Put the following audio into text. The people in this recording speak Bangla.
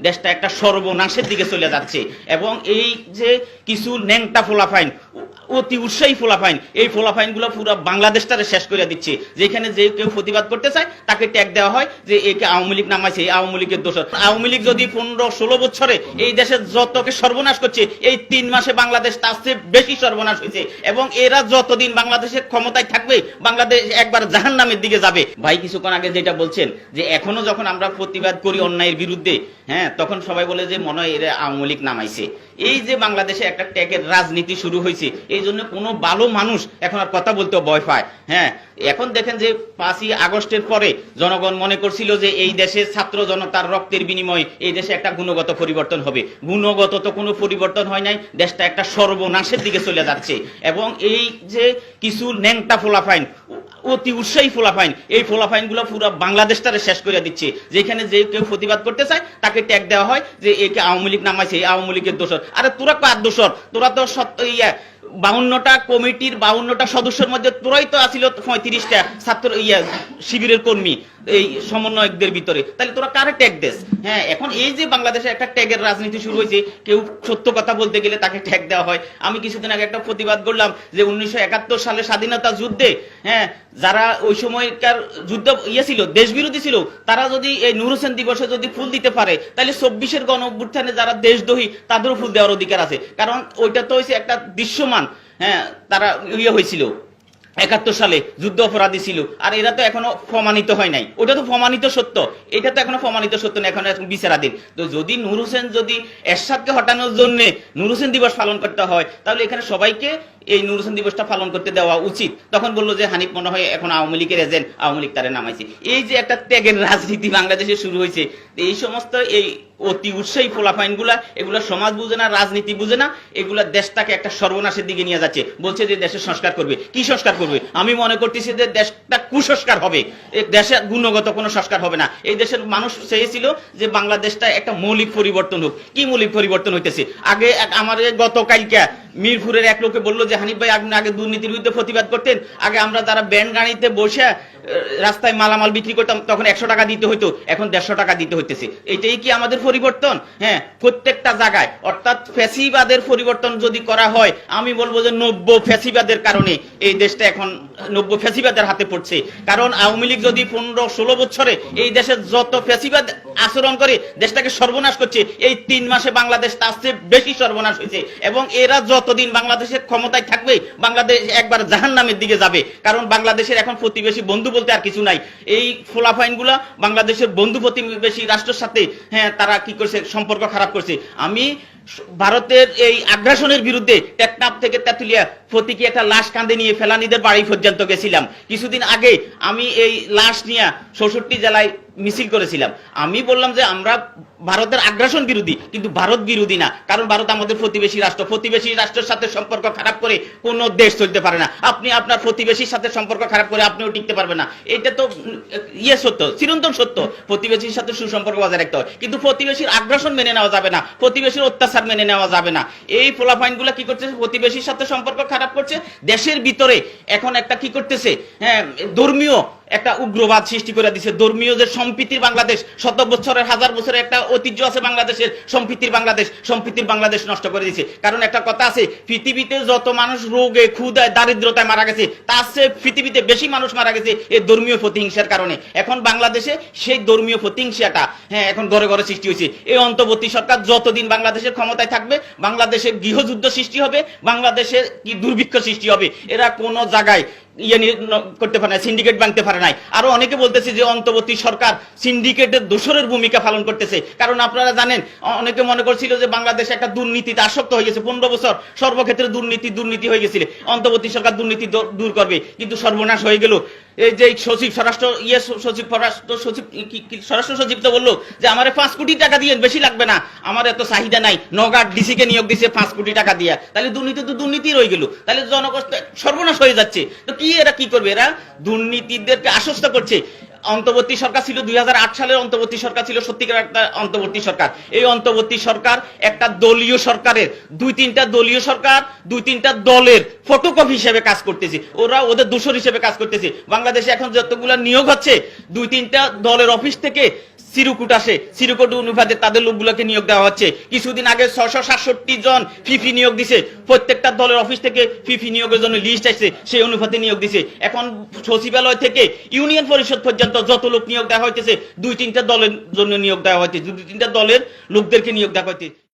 দেশটা একটা সর্বনাশের দিকে চলে যাচ্ছে। এবং এই যে কিছু ন্যাংটা ফোলাফাইন, অতি উৎসাহী ফোলাফাইন, এই ফোলাফাইনগুলো পুরো বাংলাদেশটারে শেষ করে দিচ্ছে। যেখানে যে কেউ প্রতিবাদ করতে চায় তাকে ট্যাগ দেওয়া হয় যে একে আওয়ামী লীগ নামাইছে, এই আওয়ামী লীগের দোষ। আওয়ামী লীগ যদি 15-16 বছরে এই দেশের যতকে সর্বনাশ করছে, এই 3 মাসে বাংলাদেশ তার চেয়ে বেশি সর্বনাশ হয়েছে। এবং এরা যতদিন বাংলাদেশের ক্ষমতায় থাকবে, বাংলাদেশ একবার জাহান্নামের দিকে যাবে। ভাই কিছুক্ষণ আগে যেটা বলছেন যে এখনো যখন আমরা প্রতিবাদ করি অন্যায়ের বিরুদ্ধে, হ্যাঁ, তখন সবাই বলে যে মনে হয় এরা আওয়ামী লীগ নামাইছে। এই যে বাংলাদেশে একটা ট্যাগের রাজনীতি শুরু হয়েছে, এই জন্য কোনো ভালো মানুষ এখন আর কথা বলতেও ভয় পায়। হ্যাঁ, এখন দেখেন যে 5ই আগস্টের পরে জনগণ মনে করছিল যে এই দেশে ছাত্র জনতার রক্তের বিনিময়ে এই দেশে একটা গুণগত পরিবর্তন হবে। গুণগত তো কোনো পরিবর্তন হয় নাই, দেশটা একটা সর্বনাশের দিকে চলে যাচ্ছে। এবং এই যে কিছু ন্যাংটা ফোলাফাইন, অতি উৎসাহী ফোলাফাইন, এই ফোলাফাইনগুলো পুরো বাংলাদেশটারে শেষ করে দিচ্ছে। যেখানে যে কেউ প্রতিবাদ করতে চায় তাকে ট্যাগ দেওয়া হয় যে একে আওয়ামী লীগ নামাইছে, এই আওয়ামী লীগের দোষ। আরে তোরা কার দোষর? তোরা তো 52টা কমিটির 52টা সদস্যের মধ্যে তোরাই তো আসিল 35টা ছাত্র শিবিরের কর্মী এই সমন্বয়কদের ভিতরে। তাহলে তোরা কারে ট্যাগ দেস? হ্যাঁ, এখন এই যে বাংলাদেশে একটা ট্যাগের রাজনীতি শুরু হয়েছে, কেউ সত্য কথা বলতে গেলে তাকে ট্যাগ দেওয়া হয়। আমি কিছুদিন আগে একটা প্রতিবাদ করলাম যে 1971 সালে স্বাধীনতা যুদ্ধে, হ্যাঁ, যারা ওই সময়কার যুদ্ধ ছিল, দেশ বিরোধী ছিল, তারা যদি এই নূর হোসেন দিবসে যদি ফুল দিতে পারে, তাহলে 24-এর গণ অভ্যুত্থানে যারা দেশদ্রোহী তাদেরও ফুল দেওয়ার অধিকার আছে। কারণ ওইটা তো হয়েছে একটা দৃশ্যমান, হ্যাঁ, তারা হয়েছিল 71 সালে যুদ্ধ অপরাধী ছিল। আর এরা তো এখনো প্রমাণিত হয় নাই। ওটা তো প্রমাণিত সত্য, এটা তো এখনো প্রমাণিত সত্য না, এখন বিচারাধীন। তো যদি নূর হোসেন যদি এরশাদকে হটানোর জন্য নূর হোসেন দিবস পালন করতে হয়, তাহলে এখানে সবাইকে এই নূর হোসেন দিবসটা পালন করতে দেওয়া উচিত। তখন বললো যে হানিফ মনে হয় এখন আওয়ামী লীগের এজেন্ট, আওয়ামী লীগ তারে নামাইছে। এই যে একটা ত্যাগের রাজনীতি বাংলাদেশে শুরু হয়েছে, এই সমস্ত এই অতি উৎসাহী ফোলাফাইন গুলা, এগুলা সমাজ বুঝে না, রাজনীতি বুঝে না, এগুলা দেশটাকে একটা সর্বনাশের দিকে নিয়ে যাচ্ছে। বলছে যে দেশের সংস্কার করবে। কি সংস্কার করবে? আমি মনে করতেছি যে দেশটা কুসংস্কার হবে, দেশের গুণগত কোনো সংস্কার হবে না। এই দেশের মানুষ চেয়েছিল যে বাংলাদেশটা একটা মৌলিক পরিবর্তন হোক। কি মৌলিক পরিবর্তন হইতেছে? আগে আমার গতকালকে মিরপুরের এক লোকে বললো যে হানিফ ভাই আপনি আগে দুর্নীতির বিরুদ্ধে প্রতিবাদ করতেন, আগে আমরা যারা ব্যান্ড গাড়িতে বসে রাস্তায় মালামাল বিক্রি করতাম তখন 100 টাকা দিতে হইতো, এখন 150 টাকা দিতে হইতেছে। এটাই কি আমাদের পরিবর্তন? হ্যাঁ, প্রত্যেকটা জায়গায়। অর্থাৎ ফ্যাসিবাদের পরিবর্তন যদি করা হয়, আমি বলবো যে 90 ফ্যাসিবাদের কারণে এই দেশটা এখন 90 ফ্যাসিবাদের হাতে পড়ছে। কারণ আওয়ামী লীগ যদি 15-16 বছরে এই দেশের যত ফ্যাসিবাদ আচরণ করে দেশটাকে সর্বনাশ করছে, এই 3 মাসে বাংলাদেশ তার চেয়ে বেশি সর্বনাশ হয়েছে। এবং এরা যতদিন বাংলাদেশের ক্ষমতায় থাকবে, বাংলাদেশ একবার জাহান্নামের দিকে যাবে। কারণ বাংলাদেশের এখন প্রতিবেশী বন্ধু বলতে আর কিছু নাই। এই ফোলাফাইনগুলা বাংলাদেশের বন্ধু প্রতিবেশী রাষ্ট্রের সাথে, হ্যাঁ, তারা কি করছে? সম্পর্ক খারাপ করছে। আমি ভারতের এই আগ্রাসনের বিরুদ্ধে টেকনাফ থেকে তেঁতুলিয়া প্রতীকী একটা লাশ কাঁধে নিয়ে ফেলানিদের বাড়ি পর্যন্ত গেছিলাম। কিছুদিন আগে আমি এই লাশ নিয়ে 64 জেলায় মিছিল করেছিলাম। আমি বললাম যে আমরা ভারতের আগ্রাসন বিরোধী, কিন্তু ভারত বিরোধী না। কারণ ভারত আমাদের প্রতিবেশী রাষ্ট্র। প্রতিবেশী রাষ্ট্রের সাথে সম্পর্ক খারাপ করে কোনো দেশ চলতে পারে না। আপনি আপনার প্রতিবেশীর সাথে সম্পর্ক খারাপ করে আপনিও টিকতে পারবেন না। এটা তো সত্য, চিরন্তন সত্য। প্রতিবেশীর সাথে সুসম্পর্ক বজায় রাখতে হয়, কিন্তু প্রতিবেশীর আগ্রাসন মেনে নেওয়া যাবে না, প্রতিবেশীর অত্যাচার মেনে নেওয়া যাবে না। এই ফোলাফাইনগুলো কি করতেছে? প্রতিবেশীর সাথে সম্পর্ক খারাপ করছে, দেশের ভিতরে এখন একটা কি করতেছে, হ্যাঁ, ধর্মীয় একটা উগ্রবাদ সৃষ্টি করে দিচ্ছে। ধর্মীয় যে সম্প্রীতির বাংলাদেশ, 100 বছরের 1000 বছরের একটা ঐতিহ্য আছে বাংলাদেশের, সম্প্রীতির বাংলাদেশ নষ্ট করে দিচ্ছে। কারণ একটা কথা আছে, পৃথিবীতে যত মানুষ রোগে, ক্ষুধায়, দারিদ্রতায় মারা গেছে, তার চেয়ে পৃথিবীতে বেশি মানুষ মারা গেছে এই ধর্মীয় প্রতিহিংসার কারণে। এখন বাংলাদেশে সেই ধর্মীয় প্রতিহিংসাটা, হ্যাঁ, এখন ঘরে ঘরে সৃষ্টি হয়েছে। এই অন্তর্বর্তী সরকার যতদিন বাংলাদেশের ক্ষমতায় থাকবে, বাংলাদেশের গৃহযুদ্ধ সৃষ্টি হবে, বাংলাদেশের কি দুর্ভিক্ষ সৃষ্টি হবে। এরা কোনো জায়গায় করতে পারে না, সিন্ডিকেট ভাঙতে পারে নাই। আরো অনেকে বলতেছে যে অন্তর্বর্তী সরকার সিন্ডিকেটের দোসরের ভূমিকা পালন করতেছে। কারণ আপনারা জানেন, অনেকে মনে করছিল যে বাংলাদেশে একটা দুর্নীতিতে আসক্ত হয়ে গেছে। 15 বছর সর্বক্ষেত্রে দুর্নীতি হয়ে গেছিল। অন্তর্বর্তী সরকার দুর্নীতি দূর করবে, কিন্তু সর্বনাশ হয়ে গেল। এই যে সচিব স্বরাষ্ট্র সচিব তো বললো যে আমার 5 কোটি টাকা দিয়ে, বেশি লাগবে না, আমার এত চাহিদা নাই। নওগাঁ ডিসি কে নিয়োগ দিচ্ছে 5 কোটি টাকা দিয়া। তাহলে দুর্নীতি তো দুর্নীতি রয়ে গেল। তাহলে জনকষ্ট সর্বনাশ হয়ে যাচ্ছে। তো কি এরা কি করবে? এরা দুর্নীতিদেরকে আশ্বস্ত করছে। অন্তর্বর্তী সরকার ছিল 2008 সালের অন্তর্বর্তী সরকার ছিল সত্যিকার একটা অন্তর্বর্তী সরকার। এই অন্তর্বর্তী সরকার একটা দলীয় সরকারের 2-3টা দলীয় সরকার, 2-3টা দলের ফটোকপি হিসেবে কাজ করতেছে। ওরা ওদের দোসর হিসেবে কাজ করতেছে। বাংলাদেশে এখন যতগুলো নিয়োগ হচ্ছে 2-3টা দলের অফিস থেকে চিরকুট আসে, চিরকুট অনুপাতে তাদের লোকগুলোকে নিয়োগ দেওয়া হচ্ছে। কিছুদিন আগে 667 জন ফিফি নিয়োগ দিছে, প্রত্যেকটা দলের অফিস থেকে ফিফি নিয়োগের জন্য লিস্ট আসছে, সেই অনুপাতে নিয়োগ দিছে। এখন সচিবালয় থেকে ইউনিয়ন পরিষদ পর্যন্ত যত লোক নিয়োগ দেওয়া হইতেছে 2-3টা দলের জন্য নিয়োগ দেওয়া হইতেছে, 2-3টা দলের লোকদেরকে নিয়োগ দেওয়া হইতেছে।